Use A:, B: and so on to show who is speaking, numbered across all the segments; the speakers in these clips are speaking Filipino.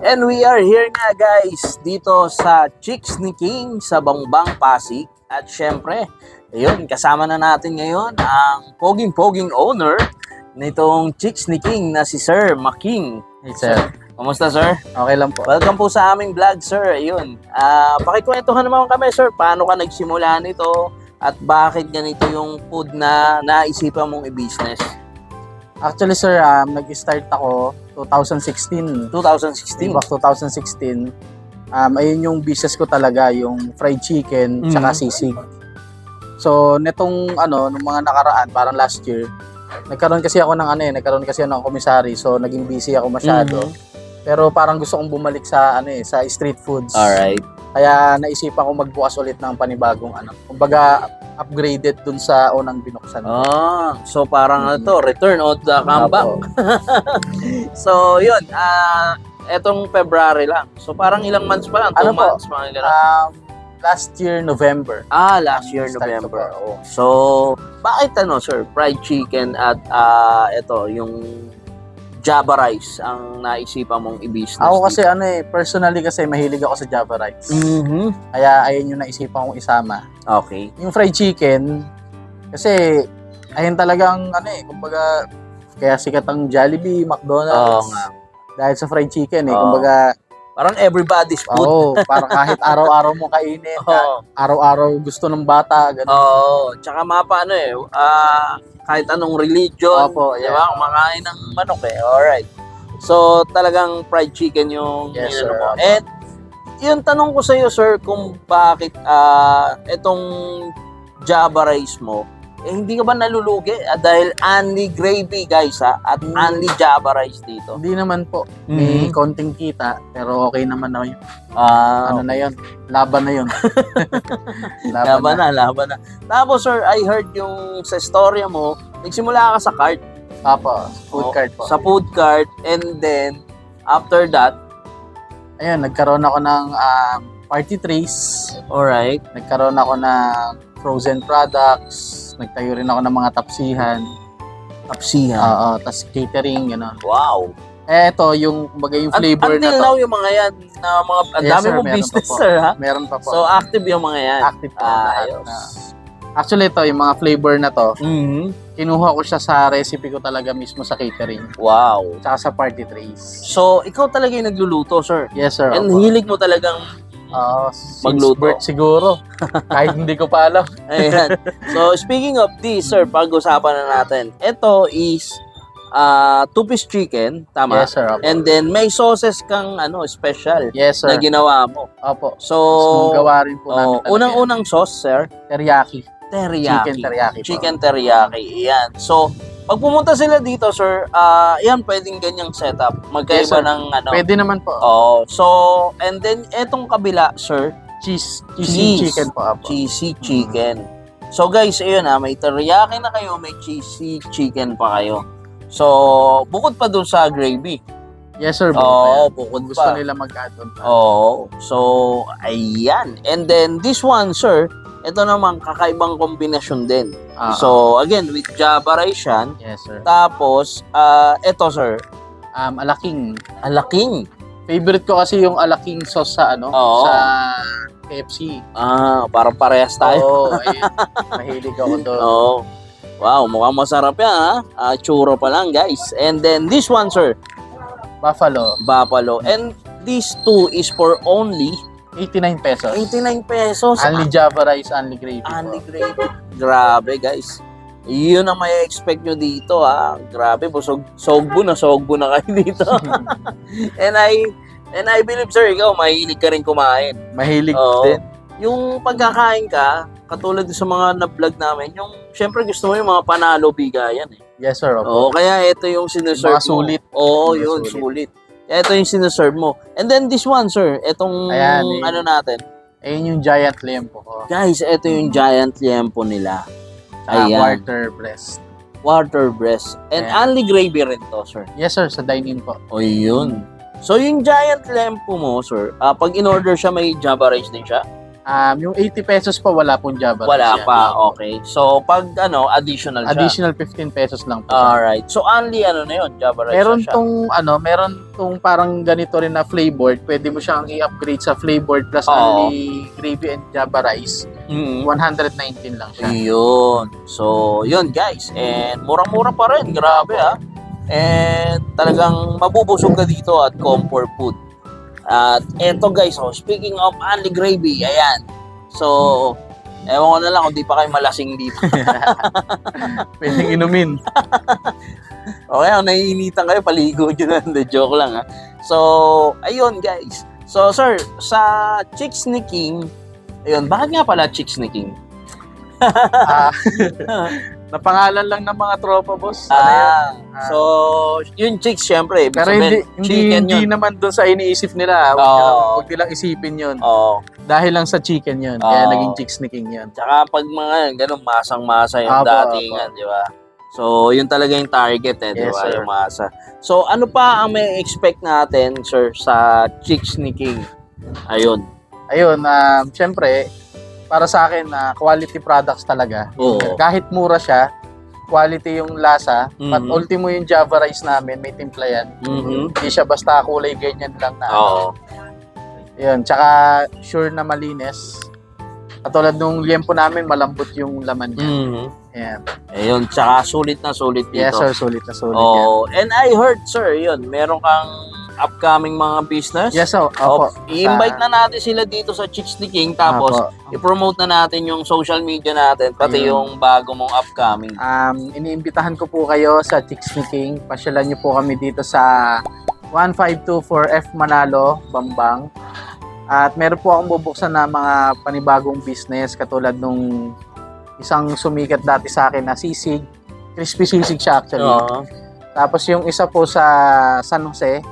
A: And we are here nga guys, dito sa Chicks ni King sa Bangbang, Pasig. At syempre, ayun, kasama na natin ngayon ang poging-poging owner nitong Chicks ni King na si Sir Making.
B: Hey, sir.
A: Kamusta, sir?
B: Okay lang po.
A: Welcome po sa aming vlog, sir. Ayun, pakikwentuhan naman kami, sir. Paano ka nagsimula nito? At bakit ganito yung food na naisipan mong i-business?
B: Actually, sir, nag-start ako 2016.
A: 2016?
B: Back 2016. Ayun yung business ko talaga, yung fried chicken, tsaka sisig. So, nung mga nakaraan, parang last year, nagkaroon kasi ako ng commissary. So, naging busy ako masyado. Pero parang gusto kong bumalik sa sa street foods.
A: Alright.
B: Kaya naisipan ko magbukas ulit ng panibagong kumbaga upgraded dun sa unang binuksan.
A: So parang return of the comeback. So yun, etong February lang. So parang ilang months pa lang? 2 months? Mga ganun.
B: Last year, November.
A: Last year,
B: Start
A: November.
B: ko.
A: So, bakit sir, fried chicken at yung Java rice ang naisipan mong i-business?
B: Ako kasi personally kasi mahilig ako sa Java rice. Kaya ayun yung naisipan kong isama.
A: Okay.
B: Yung fried chicken, kasi ayun talagang kumbaga kaya sikat ang Jollibee, McDonald's. Dahil sa fried chicken kumbaga
A: parang everybody's food.
B: Parang kahit araw-araw mo kainin, araw-araw gusto ng bata, ganun.
A: Tsaka kahit anong religion, di ba? Kumakain ng manok Alright. So, talagang fried chicken yung
B: sir.
A: mo. And, yung tanong ko sa iyo, sir, kung bakit itong Java rice mo, hindi ka ba nalulugi? Dahil only gravy, guys, at only Java rice dito.
B: Hindi naman po. May konting kita, pero okay naman na yun. Na yun? Laban na yun.
A: Laban na. Tapos, sir, I heard yung sa storya mo, nagsimula ka sa cart.
B: Food cart po.
A: Sa food cart, and then, after that,
B: ayun, nagkaroon ako ng party trays.
A: Alright.
B: Nagkaroon ako ng frozen products. Nagtayo rin ako ng mga tapsihan. Tas catering, gano'n.
A: Wow.
B: Ito, yung kumbaga yung flavor
A: until
B: na to.
A: now, yung mga yan, na mga, ang dami mong business, sir, ha?
B: Meron pa po.
A: So, active yung mga yan.
B: Active po.
A: Ayos.
B: Actually, ito, yung mga flavor na to, kinuha ko siya sa recipe ko talaga mismo sa catering.
A: Wow.
B: Tsaka sa party trays.
A: So, ikaw talaga yung nagluluto, sir?
B: Yes, sir.
A: And hilig mo talagang magluto.
B: Birth siguro. Kahit hindi ko pa alam.
A: Ayan. So, speaking of this, sir, pag-usapan na natin. Ito is two-piece chicken, tama?
B: Yes, sir.
A: And then, may sauces kang special
B: Yes, sir.
A: na ginawa mo.
B: Opo.
A: So,
B: gawa rin po namin talaga.
A: Unang-unang sauce, sir?
B: Teriyaki.
A: Teriyaki.
B: Chicken teriyaki po.
A: Chicken teriyaki. Iyan. So, pag pumunta sila dito, sir, yan, pwedeng ganyang setup. Magkaiba
B: Yes, sir.
A: ng
B: Pwede naman po.
A: So, and then, etong kabila, sir,
B: Cheesy chicken po. Opo.
A: cheesy chicken. So, guys, ayun may teriyaki na kayo, may cheesy chicken pa kayo. So, bukod pa dun sa gravy.
B: Yes, sir.
A: Bukod
B: gusto
A: pa.
B: nila mag-add on.
A: So, ayan. And then, this one, sir, ito naman, kakaibang kombinasyon din. So, again, with Java rice yan.
B: Yes, sir.
A: Tapos, ito, sir.
B: Alaking.
A: Alaking.
B: Favorite ko kasi yung alaking sauce sa sa KFC.
A: Parang parehas tayo.
B: Ayun. Mahilig ako doon.
A: Wow, mukhang masarap yan, ha? Churro pa lang, guys. And then, this one, sir.
B: Buffalo.
A: And these two is for only
B: 89 pesos.
A: 89 pesos.
B: Only Java rice, only gravy.
A: Only gravy. Grabe, guys. Yun ang may expect nyo dito, ha? Grabe, sogbo na kayo dito. And I believe, sir, ikaw, mahilig ka rin kumain.
B: Mahilig din.
A: Yung pagkakain ka, katulad sa mga na-vlog namin, yung, syempre gusto mo yung mga panalo bigayan,
B: Yes, sir.
A: Kaya ito yung sineserve mo.
B: Mga sulit.
A: Yun, sulit. Kaya ito yung sineserve mo. And then this one, sir, itong natin.
B: Ayun yung giant lempo ko.
A: Guys, ito yung giant lempo nila. Ayan. Water breast. And only gravy rin to, sir.
B: Yes, sir. Sa dine-in po.
A: Yun. So, yung giant lempo mo, sir, pag in-order siya, may Java rice din siya?
B: Yung 80 pesos pa, wala pong Java
A: Wala
B: rice yan.
A: pa, okay. So, pag additional siya.
B: Additional 15 pesos lang po. siya.
A: Alright. So, only na yun, Java rice
B: Meron
A: na siya.
B: meron tong parang ganito rin na flavored. Pwede mo siyang i-upgrade sa flavored plus
A: Oo.
B: only gravy and Java rice.
A: Mhm.
B: 119 lang siya.
A: Yun. So, yun guys. And murang-mura pa rin. Grabe And talagang mabubusog ka dito at comfort food. At eto guys, speaking of only gravy, ayan. So, ewan ko na lang kung di pa kayo malasing dito.
B: Pwedeng inumin.
A: Okay, kung naiinitan kayo, paligo nyo na. Hindi, joke lang So, ayun guys. So, sir, sa Chicks ni King, ayun, bakit nga pala Chicks ni King?
B: Napangalan lang ng mga tropa, boss. Ano yun?
A: So, yung chicks, syempre, ibig
B: Pero
A: sabihin, chicken
B: hindi
A: yun.
B: naman doon sa iniisip nila. Huwag nilang isipin yun.
A: Oo.
B: Dahil lang sa chicken yun. Kaya
A: Oo.
B: naging Chicks ni King yun.
A: Tsaka pag mga ganun, masang-masa yung
B: Apo,
A: datingan, di ba? So, yun talaga yung target di
B: Yes,
A: ba?
B: sir.
A: Yung masa. So, ano pa ang may expect natin, sir, sa Chicks ni King? Ayun.
B: Ayun, syempre, para sa akin, quality products talaga.
A: Oo.
B: Kahit mura siya, quality yung lasa.
A: Mhm.
B: At ultimo yung Java rice namin, may timpla yan.
A: Mhm.
B: Hindi siya basta kulay ganyan lang na.
A: Oo.
B: Yun, tsaka sure na malinis. Katulad nung liempo namin, malambot yung laman niya.
A: Mhm.
B: Ayan.
A: Ayun, tsaka sulit na sulit dito.
B: Yes sir, sulit na sulit yan.
A: Oh, and I heard, sir, yun, meron kang upcoming mga business.
B: Yes sir, opo.
A: I-invite na natin sila dito sa Chicks ni King, tapos
B: Opo.
A: i-promote na natin yung social media natin, pati
B: Ayun.
A: yung bago mong upcoming.
B: Iniimbitahan ko po kayo sa Chicks ni King. Pasyalan niyo po kami dito sa 1524F Manalo, Bambang. At meron po akong bubuksan na mga panibagong business katulad nung isang sumikat dati sa akin na sisig. Crispy sisig siya actually.
A: Oo.
B: Tapos yung isa po sa San Jose,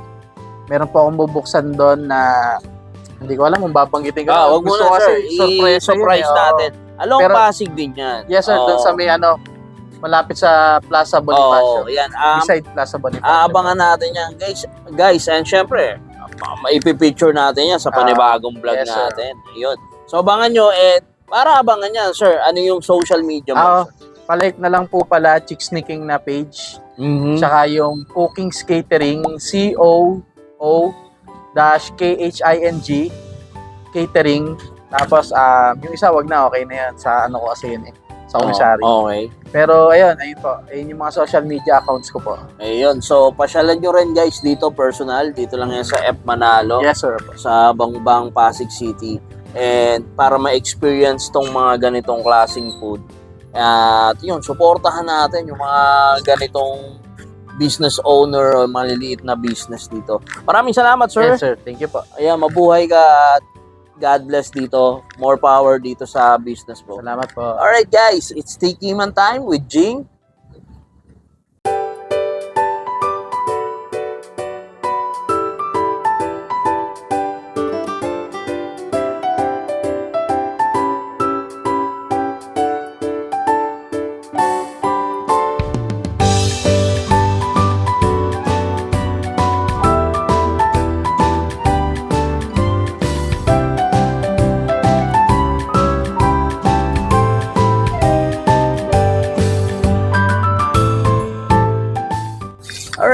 B: meron po akong bubuksan doon na hindi ko alam kung babanggitin ko.
A: Wag mo
B: Gusto
A: na,
B: ko
A: sir.
B: i-surprise yun,
A: natin. Along
B: Pero-
A: Pasig din yan.
B: Yes sir, doon
A: Oo.
B: sa may malapit sa Plaza Bonifacio.
A: Oo, yan.
B: Beside Plaza Bonifacio.
A: Aabangan natin yan, guys. And syempre, maipipicture natin yan sa panibagong vlog
B: yes, sir.
A: natin. Yun. So, abangan nyo. Para abangan yan, sir, ano yung social media mo?
B: Palike na lang po pala Chicks ni King na page.
A: Mhm.
B: Tsaka yung Cooking's Catering, COO-KHING Catering. Tapos, yung isa, wag na, okay na yan. Sa ano ko kasi yun sa Umisari.
A: Okay.
B: Pero, ayun po. Ayun yung mga social media accounts ko po.
A: Ayun. So, pasyalan nyo rin, guys, dito, personal. Dito lang yan sa F Manalo.
B: Yes, sir.
A: Sa Bangbang, Pasig City. And para ma-experience tong mga ganitong klaseng food. At yun, suportahan natin yung mga ganitong business owner o maliliit na business dito. Maraming salamat, sir.
B: Yes, sir. Thank you po.
A: Ayan, mabuhay ka at God bless dito. More power dito sa business mo.
B: Salamat po.
A: Alright, guys. It's Tikiman time with Jing.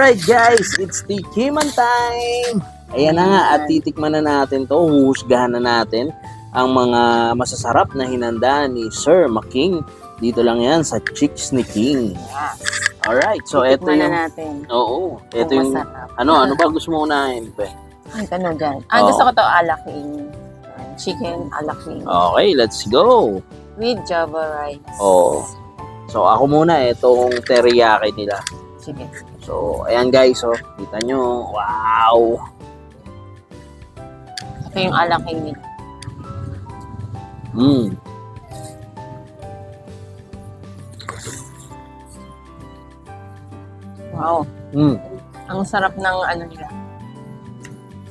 A: Alright guys, it's Tikiman time! Ayan na nga, at titikman na natin to, huhusgahan na natin ang mga masasarap na hinanda ni Sir Making. Dito lang yan sa Chicks ni King. Alright, so eto
C: Tikman na
A: yung...
C: natin.
A: Oo, eto
C: Kung
A: yung...
C: masarap.
A: Ano ba gusto mo unahin? Pe?
C: Ang tanugan.
A: Oo.
C: Gusto ko to alaking. Chicken alaking.
A: Okay, let's go!
C: With Java rice.
A: Oo. So ako muna, itong teriyaki nila.
C: Sige.
A: So, ayan guys, kita nyo. Wow!
C: Ito yung alaking nila.
A: Mm.
C: Wow.
A: Mm.
C: Ang sarap ng ano nila.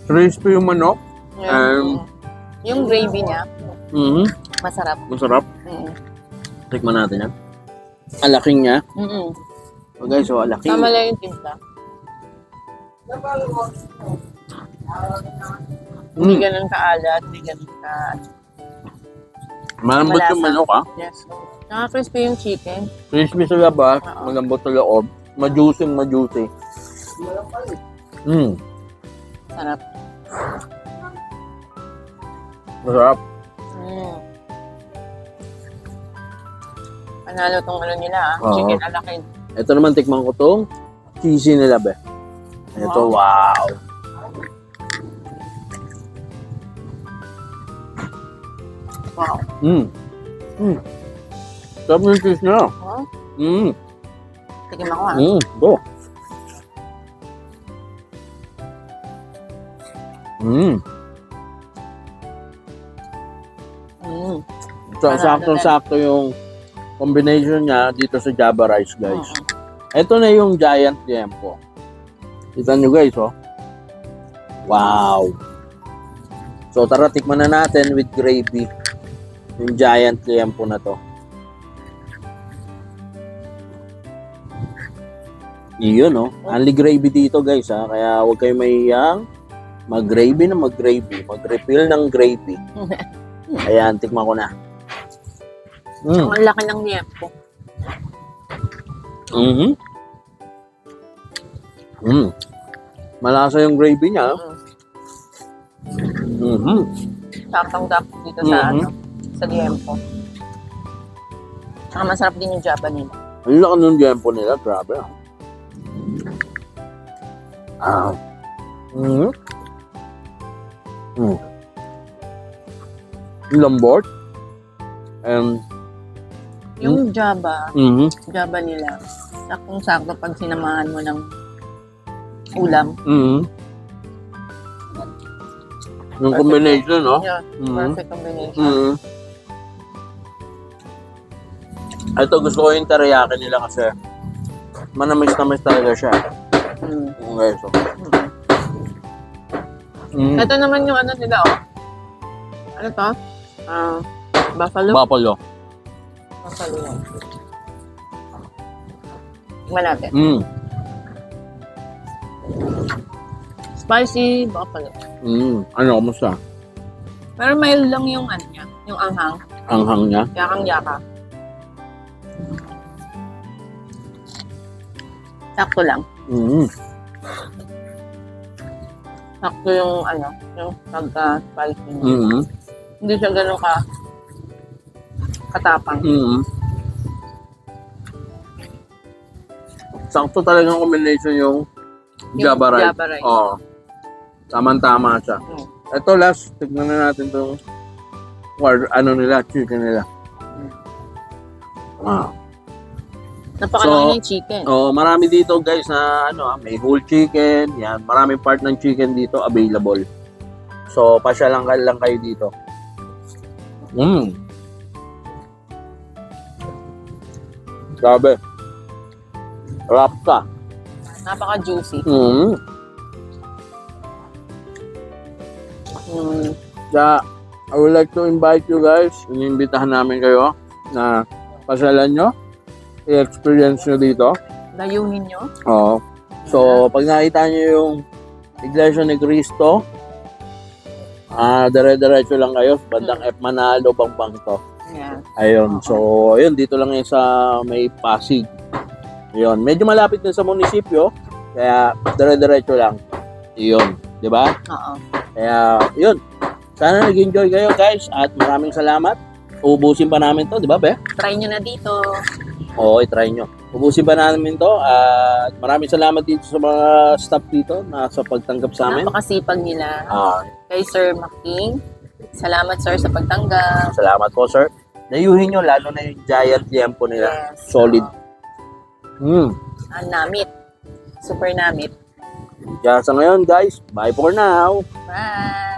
B: Crispy yung manok.
C: Yung gravy niya,
A: Mm.
C: masarap.
A: Masarap.
C: Mm.
A: Tikman natin yan. Alaking niya.
C: Mm-mm.
A: So guys, alaking.
C: Tama lang yung timpla. Hindi ganun kaalat, hindi ganun ka...
A: Malambot yung
C: Malasa.
A: manok, ha?
C: Yes. Naka-crispy yung chicken.
A: Crispy sa labas,
C: Oo.
A: malambot sa loob. Majuicy.
C: Sarap.
A: Masarap.
C: Mm. Panalo tong ano nila,
A: Oo.
C: chicken alakin.
A: Ito naman, tikman ko tong cheesy nila, be. Ito, wow.
C: Wow.
A: Sarap yung cheese niya.
C: Huh? Tikim ako ha.
A: Go.
C: Mm.
A: So, saktong-sakto yung combination niya dito sa Java Rice, guys. Ito na yung Giant Liempo. Kita nyo, guys, oh. Wow. So, tara, tikman na natin with gravy. Yung Giant Liempo na to. Iyon, oh. Only gravy dito, guys, ha. Kaya huwag kayo mahihiyang mag-gravy na mag-gravy. Mag-refill ng gravy. Ayan, tikman ko na.
C: Ang laki ng liempo.
A: Malasa yung gravy niya.
C: Saktong-sakto dito sa ano, sa liempo. Saka masarap din yung java nila.
A: Ang laki ng liempo nila, grabe. Lambot. And
C: Yung java,
A: mhm.
C: java nila, saktong-sakto pag sinamahan mo ng ulam.
A: Yung combination, no?
C: Yeah,
A: Mhm.
C: perfect combination.
A: Ito, gusto ko yung teriyaki nila kasi manamis-namis talaga siya.
C: Mm.
A: Okay, so.
C: Ito naman yung ano nila, oh. Ano to? Buffalo.
A: Buffalo.
C: Buffalo yan. Tingnan natin. Spicy buffalo.
A: Ano, kumusta?
C: Pero mild lang yung ano niya, yung anghang.
A: Anghang niya?
C: Yakang-yaka. Sakto lang. Sakto yung ano, yung pagka-spicy niya. Hindi siya ganun katapang.
A: Sakto talagang combination yung Java rice.
C: Java rice.
A: Oo. Tama-tama siya. Ito last, tignan na natin itong chicken nila.
C: Napakalaki yung chicken.
A: Marami dito guys na may whole chicken, yan, maraming part ng chicken dito available. So, pasya lang kayo dito. Grabe. Wrap ka.
C: Napaka-juicy.
A: Kaya, I would like to invite you guys, iniimbitahan namin kayo na pasyalan nyo, i-experience nyo dito.
C: Layunin nyo.
A: Oo. So, pag nakita nyo yung Iglesia ni Cristo, dire-diretso lang kayo, bandang F. Manalo, Bangbang to.
C: Yeah.
A: Ayun. So, ayun, dito lang yun sa may Pasig. Ayun. Medyo malapit din sa munisipyo, kaya dire-diretso lang. Ayun. Di ba?
C: Oo.
A: Kaya, yun. Sana nag-enjoy kayo guys at maraming salamat. Ubusin pa namin to, di ba, Be?
C: Try nyo na dito.
A: Oo, i-try nyo. Ubusin pa namin to at maraming salamat dito sa mga staff dito na sa pagtanggap sa amin.
C: Napakasipag nila.
A: Ah,
C: Kay Sir Making. Salamat, Sir, sa pagtanggap.
A: salamat po, sir. Nayuhin nyo, lalo na yung giant liempo nila.
C: Yes.
A: Solid.
C: Namit. Super namit.
A: Kaya sa ngayon, guys, bye for now.
C: Bye!